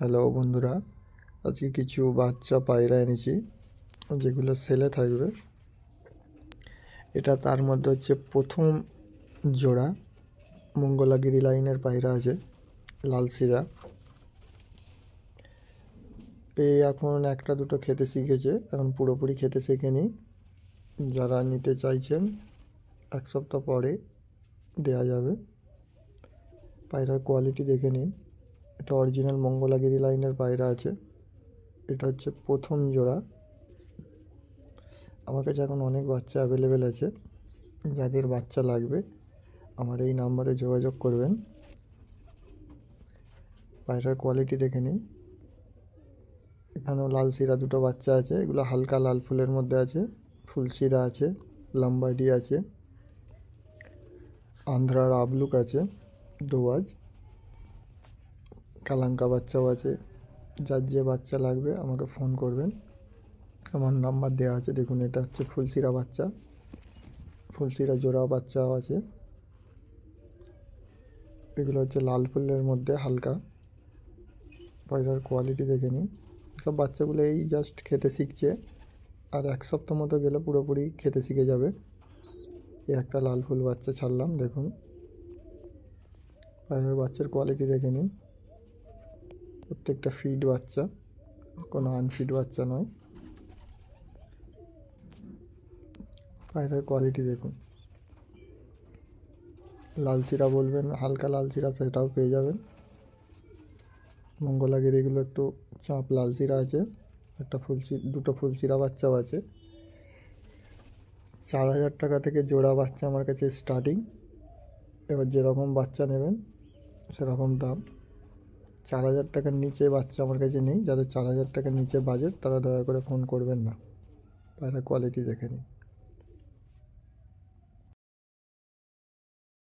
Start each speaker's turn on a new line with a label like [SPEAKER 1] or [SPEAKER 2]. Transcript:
[SPEAKER 1] Hello বন্ধুরা, আজকে কিছু বাচ্চা পায়রা এনেছি যেগুলো সেলে থাকবে। এটা তার মধ্যে হচ্ছে প্রথম জোড়া মঙ্গলাগিরি লাইনের পায়রা আছে, লাল সিরা। এখন একটা দুটো খেতে শিখেছে, এখন পুরোপুরি খেতে শেখেনি। যারা নিতে চাইছেন 1 সপ্তাহ পরে দেয়া যাবে। পায়রার কোয়ালিটি দেখে নিন। এটা অরিজিনাল মঙ্গলাগিরি লাইনের পায়রা আছে। এটা হচ্ছে প্রথম জোড়া। আমার কাছে এখন অনেক বাচ্চা অ্যাভেলেবেল আছে। যাদের বাচ্চা লাগবে আমার এই নাম্বারে যোগাযোগ করবেন। পায়রার কোয়ালিটি দেখে নিন। এখানেও লাল সিরা দুটো বাচ্চা আছে, এগুলো হালকা লাল ফুলের মধ্যে আছে। ফুল সিরা আছে, লাম্বাডি আছে, আন্ধ্রার আবলুক আছে, দোয়াজ, কালাঙ্কা বাচ্চাও আছে। যার যে বাচ্চা লাগবে আমাকে ফোন করবেন, আমার নাম্বার দেওয়া আছে। দেখুন, এটা হচ্ছে ফুলসিরা বাচ্চা, ফুলসিরা জোড়া বাচ্চাও আছে। এগুলো হচ্ছে লাল ফুলের মধ্যে হালকা। পায়রার কোয়ালিটি দেখে নিন। সব বাচ্চাগুলো এই জাস্ট খেতে শিখছে, আর 1 সপ্তাহ মতো গেলে পুরোপুরি খেতে শিখে যাবে। এই একটা লাল ফুল বাচ্চা ছাড়লাম, দেখুন। পায়রার বাচ্চার কোয়ালিটি দেখে নিন। প্রত্যেকটা ফিড বাচ্চা, কোনো আনফিড বাচ্চা নয়। পায়রার কোয়ালিটি দেখুন। লাল সিরা বলবেন, হালকা লাল সিরা সেটাও পেয়ে যাবেন। মঙ্গলাগিরি এগুলো একটু চাপ লাল সিরা আছে। দুটো ফুলসিরা বাচ্চাও আছে। 4,000 টাকা থেকে জোড়া বাচ্চা আমার কাছে স্টার্টিং। এবার যেরকম বাচ্চা নেবেন সেরকম দাম। 4,000 টাকার নিচে বাচ্চা আমার কাছে নেই। যাদের 4,000 টাকার নিচে বাজেট তারা দয়া করে ফোন করবেন না। পায়রা কোয়ালিটি দেখে নিন।